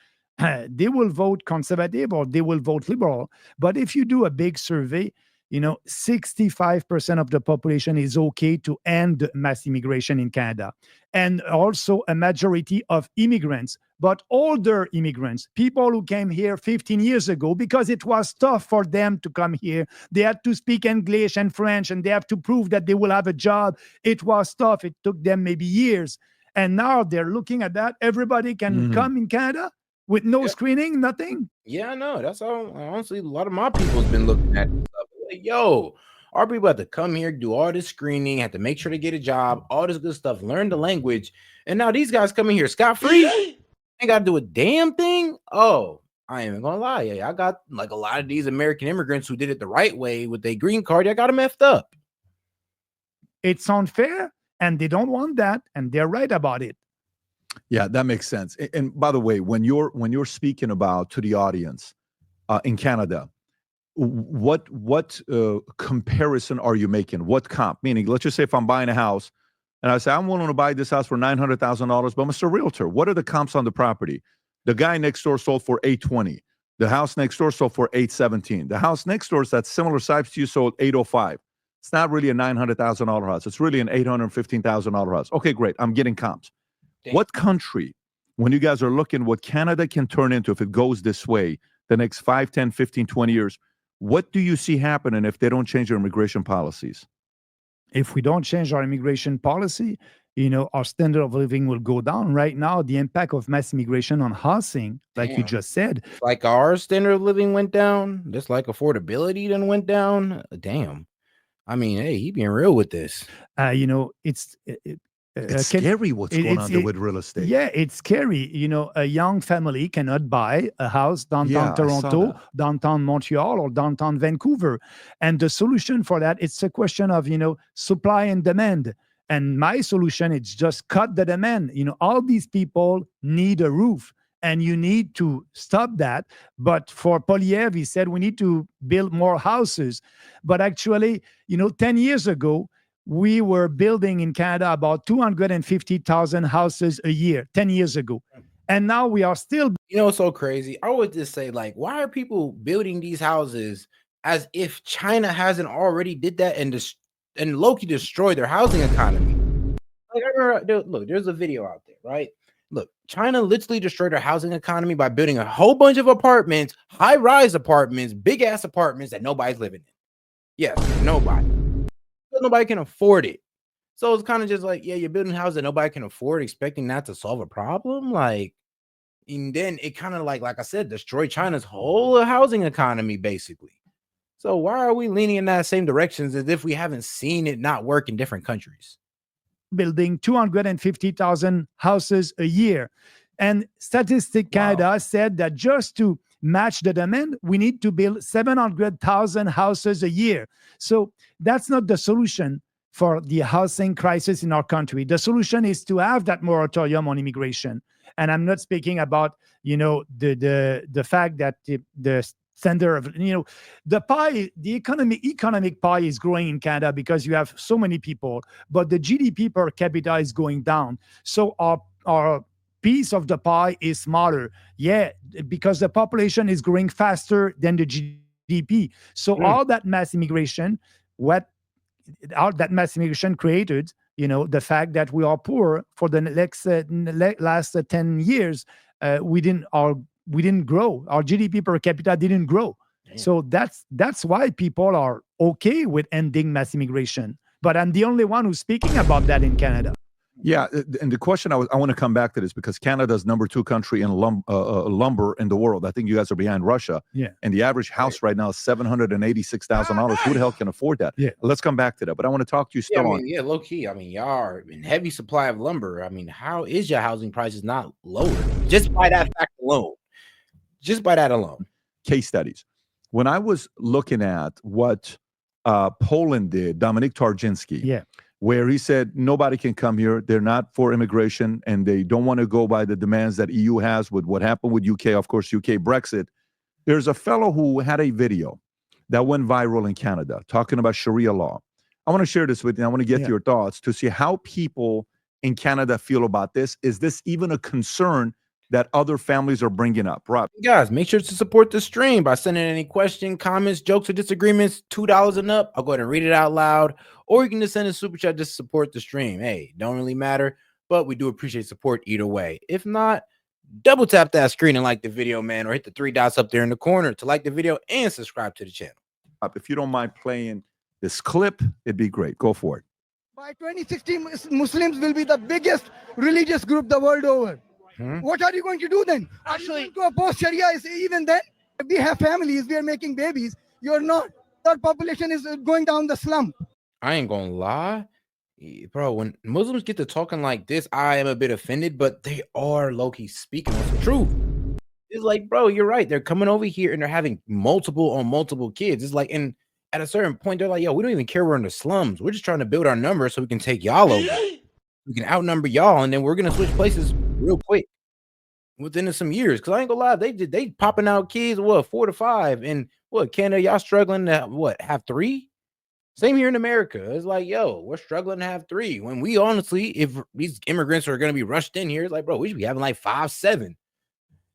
B: they will vote conservative or they will vote liberal. But if you do a big survey, 65% of the population is okay to end mass immigration in Canada. And also a majority of immigrants, but older immigrants, people who came here 15 years ago because it was tough for them to come here. They had to speak English and French, and they have to prove that they will have a job. It was tough. It took them maybe years. And now they're looking at that. Everybody can come in Canada with no screening, nothing.
C: Yeah, I know. That's all. Honestly, a lot of my people's been looking at this stuff. Like, yo, our people have to come here, do all this screening, have to make sure they get a job, all this good stuff, learn the language. And now these guys coming here scot-free. Ain't got to do a damn thing. Oh, I ain't even gonna lie. Yeah, I got like a lot of these American immigrants who did it the right way with their green card. I got them effed up.
B: It's unfair, and they don't want that, and they're right about it.
A: Yeah, that makes sense. And by the way, when you're speaking about to the audience in Canada, what comparison are you making? What comp? Meaning, let's just say if I'm buying a house and I say I'm willing to buy this house for $900,000, but I'm a realtor. What are the comps on the property? The guy next door sold for $820. The house next door sold for $817. The house next door that's similar size to you sold $805. It's not really a $900,000 house. It's really an $815,000 house. Okay, great. I'm getting comps. Damn. What country, when you guys are looking what Canada can turn into if it goes this way the next 5, 10, 15, 20 years, what do you see happening if they don't change their immigration policies?
B: If we don't change our immigration policy, our standard of living will go down. Right now, the impact of mass immigration on housing, like you just said.
C: Like our standard of living went down, just like affordability then went down. Damn. I mean, hey, he being real with this.
A: It's scary what's going on there with real estate.
B: Yeah, it's scary. A young family cannot buy a house downtown Toronto, downtown Montreal, or downtown Vancouver. And the solution for that, it's a question of, supply and demand. And my solution is just cut the demand. All these people need a roof, and you need to stop that. But for Polyev, he said we need to build more houses. But actually, 10 years ago, we were building in Canada about 250,000 houses a year 10 years ago. And now we are still.
C: It's so crazy. I would just say, like, why are people building these houses as if China hasn't already did that and low-key destroyed their housing economy? Like, I remember, look, there's a video out there, right? Look, China literally destroyed their housing economy by building a whole bunch of apartments, high-rise apartments, big-ass apartments that nobody's living in. Yes, nobody. Nobody can afford it. So it's kind of just like, yeah, you're building houses that nobody can afford, expecting that to solve a problem. Like, and then it kind of like I said, destroy China's whole housing economy, basically. So why are we leaning in that same directions as if we haven't seen it not work in different countries?
B: Building 250,000 houses a year. And Statistic Canada said that just to match the demand, we need to build 700,000 houses a year. So that's not the solution for the housing crisis in our country. The solution is to have that moratorium on immigration. And I'm not speaking about, the fact that the standard of, the pie, the economic pie is growing in Canada because you have so many people, but the GDP per capita is going down. So our piece of the pie is smaller. Yeah, because the population is growing faster than the GDP. So all that mass immigration, created, the fact that we are poor for the last 10 years, we didn't grow. Our GDP per capita didn't grow. Damn. So that's why people are okay with ending mass immigration. But I'm the only one who's speaking about that in Canada.
A: Yeah, and the question I want to come back to this because Canada's #2 country in lumber in the world. I think you guys are behind Russia.
B: Yeah.
A: And the average house right now is $786,000. Who the hell can afford that?
B: Yeah.
A: Let's come back to that. But I want to talk to you still on.
C: Yeah, low key. I mean, y'all are in heavy supply of lumber. I mean, how is your housing prices not lower? Just by that fact alone. just by that alone.
A: Case studies. When I was looking at what Poland did, Dominic Tarczynski, where he said nobody can come here, they're not for immigration, and they don't want to go by the demands that EU has with what happened with UK, of course, UK Brexit. There's a fellow who had a video that went viral in Canada talking about Sharia law. I want to share this with you. I want to get your thoughts to see how people in Canada feel about this. Is this even a concern that other families are bringing up? Rob?
C: Guys, make sure to support the stream by sending any questions, comments, jokes, or disagreements, $2 and up. I'll go ahead and read it out loud. Or you can just send a super chat just to support the stream. Hey, don't really matter, but we do appreciate support either way. If not, double tap that screen and like the video, man, or hit the 3 dots up there in the corner to like the video and subscribe to the channel.
A: If you don't mind playing this clip, it'd be great. Go for it.
G: By 2060, Muslims will be the biggest religious group the world over. What are you going to do then? Actually, to oppose Sharia is even then. We have families, we are making babies. You're not. Our population is going down the slump.
C: I ain't gonna lie, bro. When Muslims get to talking like this, I am a bit offended, but they are low-key speaking what's the truth. It's like, bro, you're right. They're coming over here and they're having multiple kids. It's like, and at a certain point, they're like, yo, we don't even care we're in the slums. We're just trying to build our numbers so we can take y'all over. We can outnumber y'all, and then we're gonna switch places real quick within some years. Cause I ain't gonna lie, they popping out kids, 4 to 5, and Canada, y'all struggling to have 3? Same here in America. It's like, yo, we're struggling to have 3. When we honestly, if these immigrants are gonna be rushed in here, it's like, bro, we should be having like 5, 7.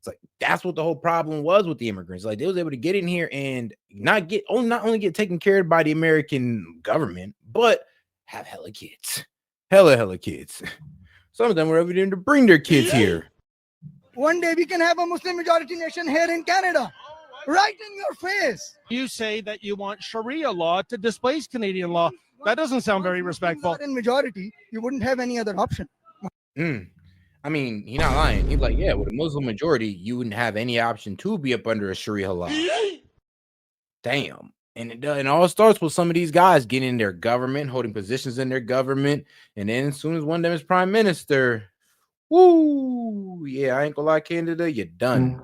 C: It's like that's what the whole problem was with the immigrants. Like they was able to get in here and not only get taken care of by the American government, but have hella kids. Hella kids. Some of them were able to bring their kids here.
G: One day we can have a Muslim majority nation here in Canada. Right in your face.
H: You say that you want Sharia law to displace Canadian law. That doesn't sound very respectful.
G: In majority, you wouldn't have any other option.
C: I mean, he's not lying. He's like, yeah, with a Muslim majority, you wouldn't have any option to be up under a Sharia law. Damn. And it all starts with some of these guys getting in their government, holding positions in their government. And then as soon as one of them is prime minister, woo, yeah, I ain't gonna lie, Canada, you're done.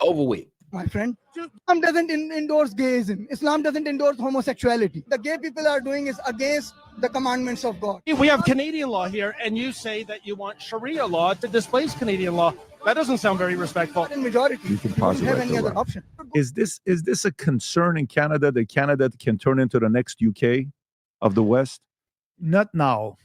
C: Over with.
G: My friend, Islam doesn't endorse gayism. Islam doesn't endorse homosexuality. The gay people are doing is against the commandments of God.
H: We have Canadian law here, and you say that you want Sharia law to displace Canadian law. That doesn't sound very respectful.
G: In majority, you don't have any other option.
A: Is this a concern in Canada that Canada can turn into the next UK of the West?
B: Not now.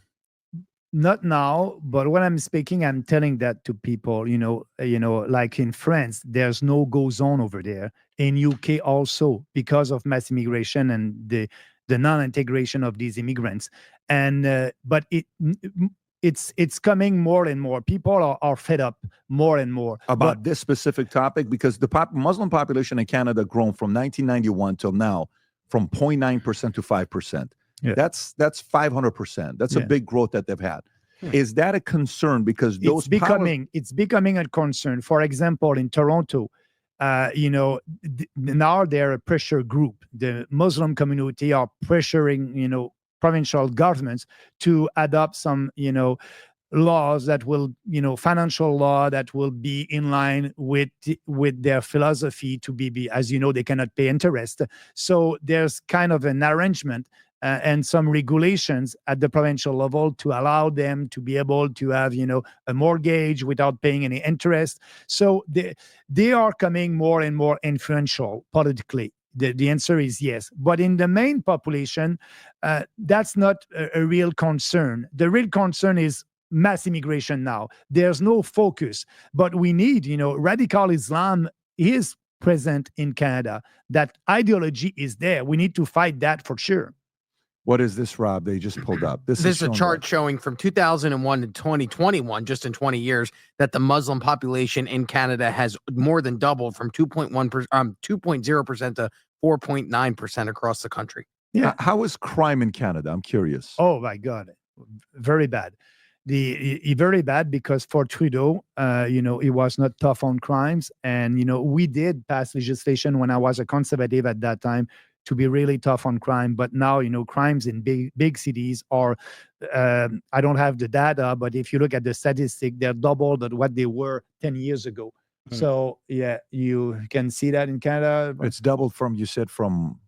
B: Not now, but when I'm speaking, I'm telling that to people, like in France, there's no go zone over there. In UK also, because of mass immigration and the non-integration of these immigrants. And but it's coming more and more. People are fed up more and more
A: about this specific topic, because the Muslim population in Canada grown from 1991 till now from 0.9% to 5%.
B: Yeah.
A: That's 500%. That's a big growth that they've had. Is that a concern? Because those
B: it's becoming a concern. For example, in Toronto, now they're a pressure group. The Muslim community are pressuring, provincial governments to adopt some, laws that will, financial law that will be in line with their philosophy to be, as you know, they cannot pay interest. So there's kind of an arrangement and some regulations at the provincial level to allow them to be able to have, a mortgage without paying any interest. So they are coming more and more influential politically. The answer is yes. But in the main population, that's not a real concern. The real concern is mass immigration now. There's no focus. But we need, radical Islam is present in Canada. That ideology is there. We need to fight that for sure.
A: What is this, Rob? They just pulled up.
I: This is a chart showing from 2001 to 2021, just in 20 years, that the Muslim population in Canada has more than doubled from 2.0% to 4.9% across the country.
B: Yeah.
A: How is crime in Canada? I'm curious.
B: Oh my God, very bad. Very bad because for Trudeau, he was not tough on crimes, and we did pass legislation when I was a conservative at that time to be really tough on crime. But now, crimes in big cities are, I don't have the data, but if you look at the statistic, they're double than what they were 10 years ago. So yeah, you can see that in Canada.
A: It's doubled from, you said, from.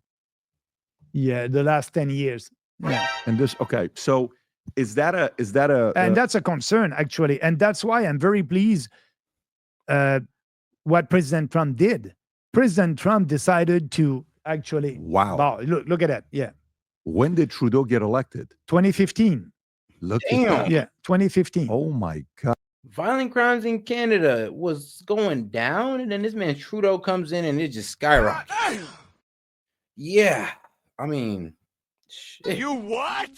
B: Yeah, the last 10 years. Yeah.
A: And this, okay. So is that a
B: And that's a concern, actually. And that's why I'm very pleased what President Trump did. President Trump decided to actually.
A: Wow.
B: Look at that. Yeah.
A: When did Trudeau get elected?
B: 2015.
A: Look
C: Damn.
A: at that.
B: Yeah, 2015.
A: Oh my God.
C: Violent crimes in Canada was going down, and then this man Trudeau comes in and it just skyrockets. Yeah. I mean, shit.
J: You what?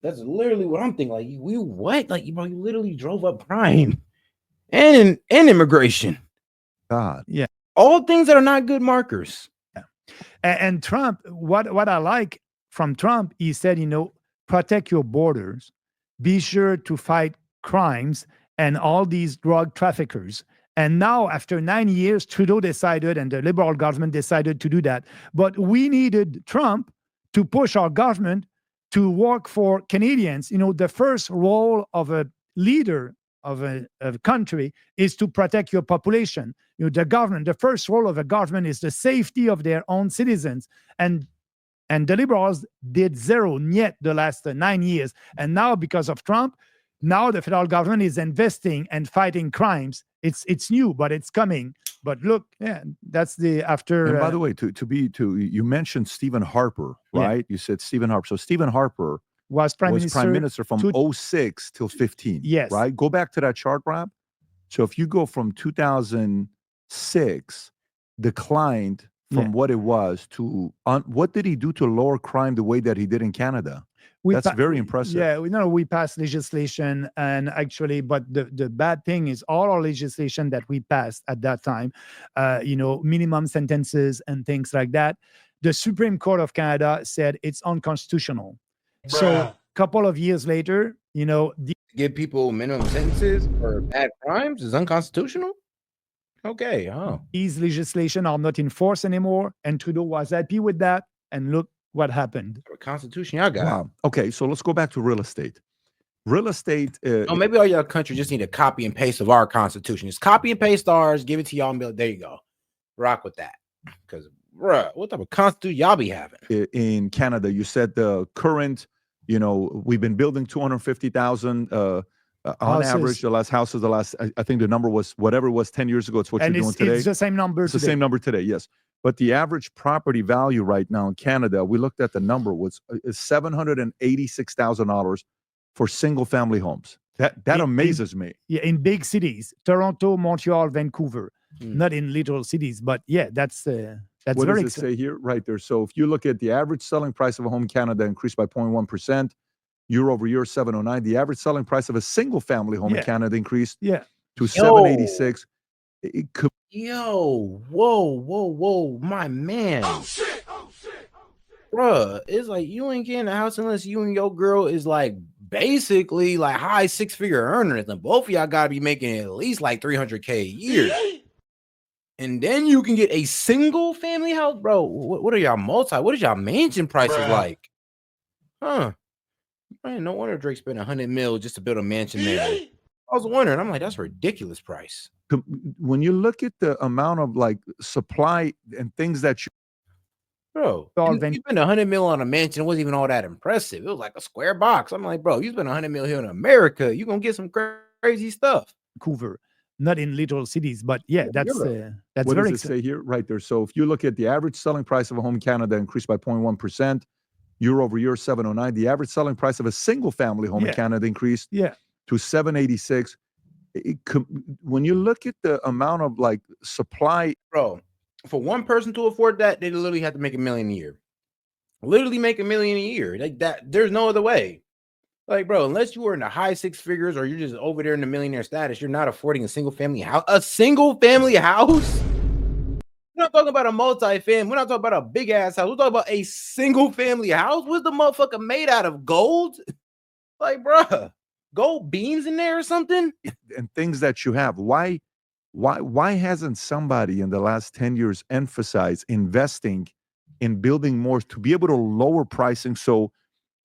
C: That's literally what I'm thinking. Like, we what? Like, bro, you literally drove up crime and immigration.
A: God.
B: Yeah.
C: All things that are not good markers.
B: Yeah. And Trump, what I like from Trump, he said, protect your borders, be sure to fight crimes and all these drug traffickers. And now, after 9 years, Trudeau decided, and the Liberal government decided to do that. But we needed Trump to push our government to work for Canadians. The first role of a leader of a country is to protect your population. The government, the first role of a government is the safety of their own citizens. And the Liberals did zero yet the last 9 years. And now, because of Trump, now the federal government is investing and fighting crimes. It's new, but it's coming. But look, yeah, that's the after.
A: And by the way, you mentioned Stephen Harper, right?
B: Yeah.
A: You said Stephen Harper. So Stephen Harper
B: was prime minister
A: from 06 till 15.
B: Yes.
A: Right. Go back to that chart, Rob. So if you go from 2006, declined from what it was to what did he do to lower crime the way that he did in Canada? That's very impressive.
B: Yeah, we passed legislation, and actually, but the bad thing is all our legislation that we passed at that time, minimum sentences and things like that, the Supreme Court of Canada said it's unconstitutional.
C: Bruh.
B: So a couple of years later,
C: give people minimum sentences for bad crimes is unconstitutional. Okay. Oh,
B: these legislation are not enforced anymore, and Trudeau was happy with that. And look what happened.
C: Constitution y'all got.
A: Wow. Okay, so let's go back to real estate. Real estate.
C: Maybe all y'all country just need a copy and paste of our Constitution. Just copy and paste ours, give it to y'all, and be like, there you go. Rock with that. Because, bruh, what type of Constitution y'all be having?
A: In Canada, you said the current, we've been building 250,000 on average, the last, I think the number was whatever it was 10 years ago. It's what you're doing today.
B: It's the same number
A: It's the same number today, yes. But the average property value right now in Canada, we looked at the number, is $786,000 for single family homes. That amazes me.
B: Yeah, in big cities, Toronto, Montreal, Vancouver, not in little cities, but yeah, that's
A: what
B: very
A: does it say here? Right there. So if you look at the average selling price of a home in Canada increased by 0.1%, year over year, 709. The average selling price of a single family home in Canada increased to 786. It could.
C: Whoa, my man. Oh shit. Bruh, it's like you ain't getting a house unless you and your girl is like basically like high 6-figure earners, and both of y'all gotta be making at least like $300K a year. And then you can get a single family house, bro. What are y'all what is y'all mansion prices like? Huh? Man, no wonder Drake spent $100 million just to build a mansion there. I was wondering. I'm like, that's a ridiculous price.
A: When you look at the amount of like supply and things that you,
C: bro, you spent $100 million on a mansion. It wasn't even all that impressive. It was like a square box. I'm like, bro, you spent $100 million here in America, you're gonna get some crazy stuff.
B: Vancouver, not in little cities, but yeah, that's
A: what
B: very
A: does it say here? Right there. So if you look at the average selling price of a home in Canada increased by 0.1%, year over year, 709. The average selling price of a single family home in Canada increased to 786. When you look at the amount of like supply,
C: bro, for one person to afford that, they literally have to make $1 million a year. Literally make $1 million a year. Like that, there's no other way. Like, bro, unless you were in the high 6 figures or you're just over there in the millionaire status, you're not affording a single family house. A single family house? We're not talking about a multi-fam. We're not talking about a big ass house. We're talking about a single family house. What's the motherfucker made out of? Gold? Like, bruh, gold beans in there or something?
A: And things that you have. Why hasn't somebody in the last 10 years emphasized investing in building more to be able to lower pricing. So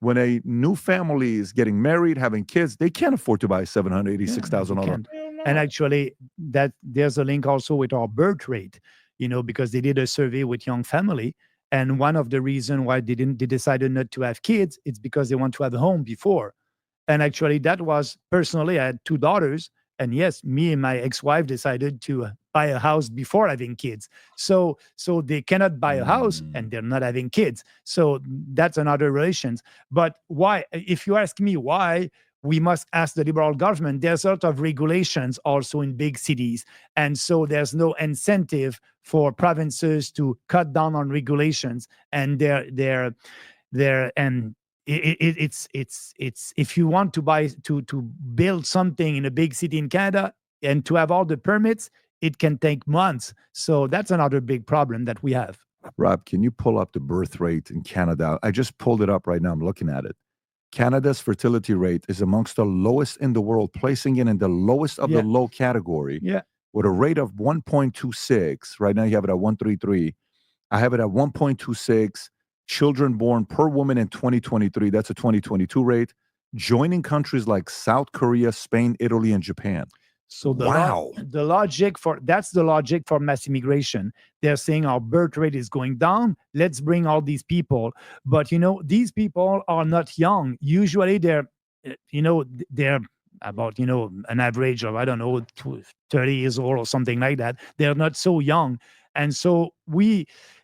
A: when a new family is getting married, having kids, they can't afford to buy $786,000.
B: And actually, that there's a link also with our birth rate, because they did a survey with young family. And one of the reasons why they decided not to have kids, it's because they want to have a home before. And actually, that was personally, I had 2 daughters. And yes, me and my ex-wife decided to buy a house before having kids. So they cannot buy a house and they're not having kids. So that's another relations. But why, if you ask me why, we must ask the liberal government. There's a lot of regulations also in big cities. And so there's no incentive for provinces to cut down on regulations. And it's if you want to build something in a big city in Canada and to have all the permits, it can take months. So that's another big problem that we have.
A: Rob, can you pull up the birth rate in Canada? I just pulled it up right now. I'm looking at it. Canada's fertility rate is amongst the lowest in the world, placing it in the lowest of the low category.
B: Yeah.
A: With a rate of 1.26. Right now you have it at 1.33. I have it at 1.26 children born per woman in 2023. That's a 2022 rate. Joining countries like South Korea, Spain, Italy, and Japan.
B: So the logic for mass immigration, they're saying our birth rate is going down. Let's bring all these people. But these people are not young. Usually they're about an average of, I don't know, 30 years old or something like that. They're not so young. And so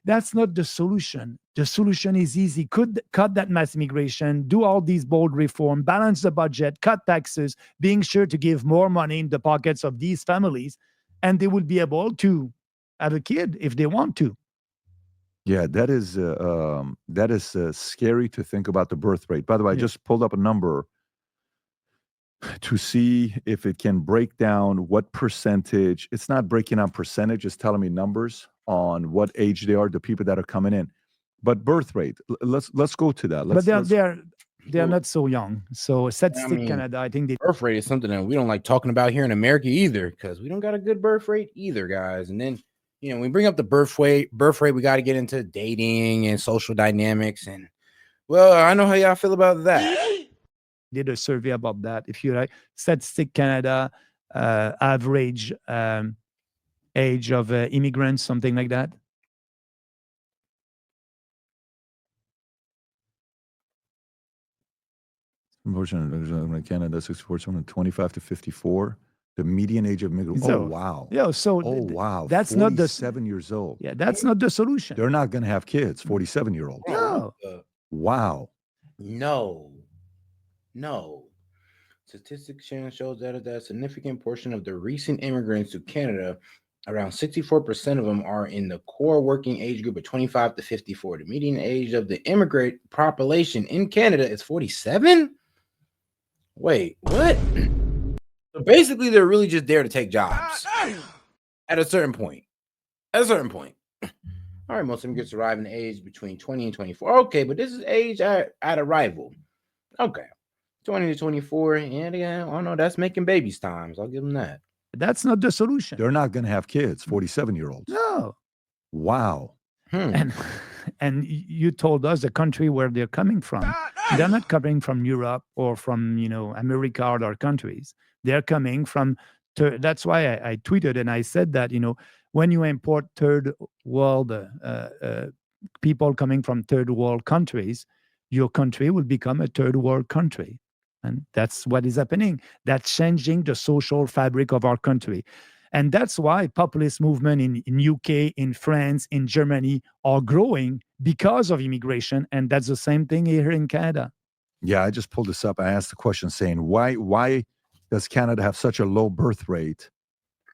B: that's not the solution. The solution is easy. Cut that mass immigration, do all these bold reform, balance the budget, cut taxes, being sure to give more money in the pockets of these families, and they will be able to have a kid if they want to.
A: Yeah, that is scary to think about the birth rate. By the way, I just pulled up a number to see if it can break down what percentage. It's not breaking down percentage, it's telling me numbers on what age they are, the people that are coming in. But birth rate, let's go to that.
B: But they're not so young. So S.E.T Canada, I think
C: birth rate is something that we don't like talking about here in America either, because we don't got a good birth rate either, guys. And then we bring up the birth rate, we got to get into dating and social dynamics. And well, I know how y'all feel about that.
B: Did a survey about that. If you like, S.E.T Canada, average age of immigrants, something like that.
A: Unfortunately, Canada, 64, 25 to 54. The median age of migrants.
B: So,
A: oh wow!
B: Wow! That's
A: 47
B: not the
A: 7 years old.
B: Yeah, that's not the solution.
A: They're not going to have kids. 47-year-olds.
B: No.
A: Wow.
C: No. Statistics shows that a significant portion of the recent immigrants to Canada, around 64% of them, are in the core working age group of 25 to 54. The median age of the immigrant population in Canada is 47. Wait, what? So basically, they're really just there to take jobs at a certain point. All right, most immigrants arrive in the age between 20 and 24. Okay, but this is age at arrival. Okay, 20 to 24. Yeah, I know that's making babies times. I'll give them that.
B: That's not the solution.
A: They're not going to have kids. 47-year-olds.
B: No.
A: Wow.
B: And you told us the country where they're coming from. They're not coming from Europe or from America or other countries. They're coming from. That's why I tweeted and I said that when you import third world people coming from third world countries, your country will become a third world country, and that's what is happening. That's changing the social fabric of our country. And that's why populist movement in UK, in France, in Germany are growing because of immigration. And that's the same thing here in Canada.
A: Yeah, I just pulled this up. I asked the question saying, why does Canada have such a low birth rate?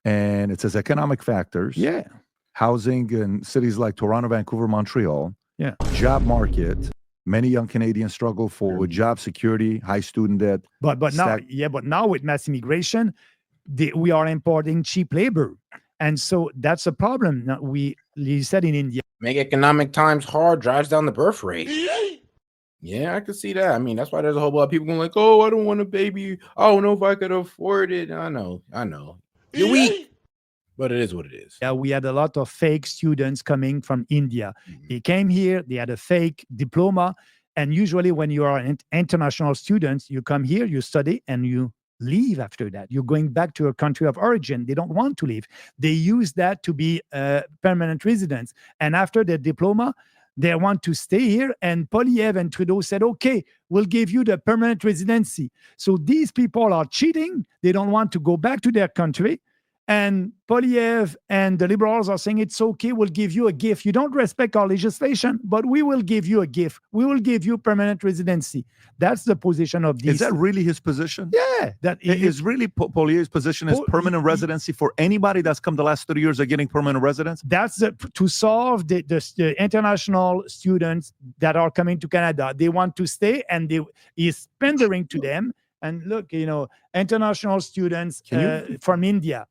A: And it says economic factors.
B: Yeah.
A: Housing in cities like Toronto, Vancouver, Montreal.
B: Yeah.
A: Job market. Many young Canadians struggle for job security, high student debt.
B: But now with mass immigration, we are importing cheap labor. And so that's a problem. Now, you said in India.
C: Make economic times hard drives down the birth rate. Yeah, I can see that. I mean, that's why there's a whole lot of people going like, oh, I don't want a baby. I don't know if I could afford it. I know. You're weak. But it is what it is.
B: Yeah, we had a lot of fake students coming from India. They came here, they had a fake diploma. And usually when you are an international student, you come here, you study, and you leave after that. You're going back to your country of origin. They don't want to leave. They use that to be permanent residents. And after their diploma, they want to stay here. And Polyev and Trudeau said, okay, we'll give you the permanent residency. So these people are cheating. They don't want to go back to their country. And Polyev and the Liberals are saying it's okay, we'll give you a gift. You don't respect our legislation, but we will give you a gift. We will give you permanent residency. That's the position of these.
A: Is that really his position?
B: Yeah. That
A: is really Poilievre's position is permanent residency for anybody that's come the last 30 years of getting permanent residence?
B: That's to solve the international students that are coming to Canada. They want to stay, and he's pandering to them. And look, international students from India.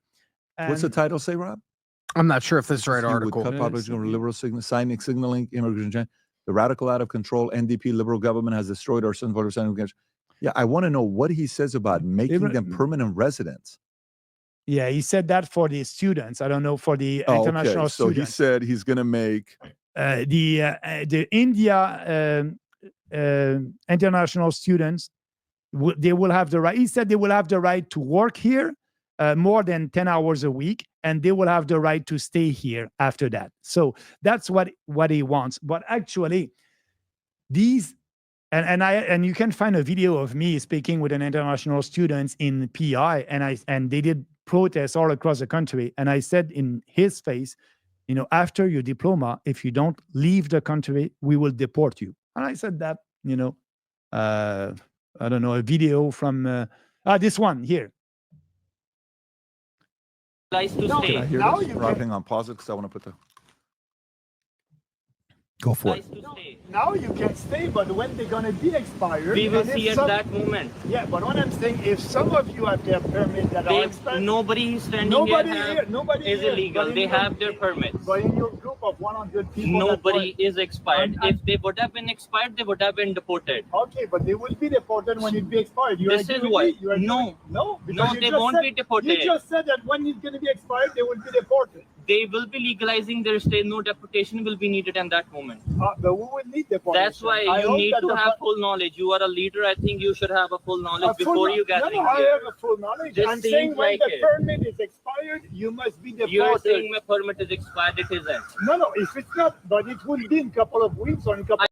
A: What's the title say, Rob?
I: I'm not sure if this is the right article.
A: Cut population, liberal signaling, immigration. The radical, out of control NDP liberal government has destroyed our son voters. Yeah, I want to know what he says about making them permanent residents.
B: Yeah, he said that for the students. I don't know for the international students.
A: So he said he's going to make
B: the India international students. They will have the right. He said they will have the right to work here. More than 10 hours a week, and they will have the right to stay here after that. So that's what he wants. But actually, these and you can find a video of me speaking with an international students in PI, and they did protests all across the country. And I said in his face, after your diploma, if you don't leave the country, we will deport you. And I said that, I don't know, a video from this one here.
J: Nice to
A: Can
J: stay.
A: I hear
G: Now
A: this?
G: you
A: Rob,
G: can-
A: hang on, pause it because I want to put the. Go for
J: Nice
A: it.
J: to stay.
G: Now you can stay, but when they're gonna be expired,
J: We will
G: and if
J: see at
G: some-
J: that moment.
G: Yeah, but what I'm saying, if some of you have their permit that are expired,
J: Nobody is standing
G: nobody
J: here,
G: here, nobody
J: is
G: here,
J: illegal.
G: but in
J: They
G: your-
J: have their permits.
G: But in your group of 100 people,
J: Nobody is expired.
G: And-
J: If they would have been expired, they would have been deported.
G: Okay, but they will be deported when it be expired. You
J: This
G: agree
J: is
G: with
J: what-
G: me? You agree
J: no.
G: with- no, because
J: No,
G: you
J: they
G: just
J: won't
G: said-
J: be deported.
G: You just said that when it's going to be expired, they will be deported.
J: They will be legalizing their stay. No deportation will be needed in that moment.
G: But we will need deportation.
J: That's why
G: I
J: you
G: hope
J: need
G: that
J: to
G: the-
J: have full knowledge. You are a leader. I think you should have a full knowledge
G: a full
J: before
G: kno-
J: you get
G: No, I
J: here.
G: have a full knowledge.
J: This
G: I'm saying
J: seems
G: when
J: like
G: the
J: it.
G: permit is expired, you must be deported.
J: You are saying my permit is expired. It isn't.
G: No, if it's not, but it will be in a couple of weeks or in a couple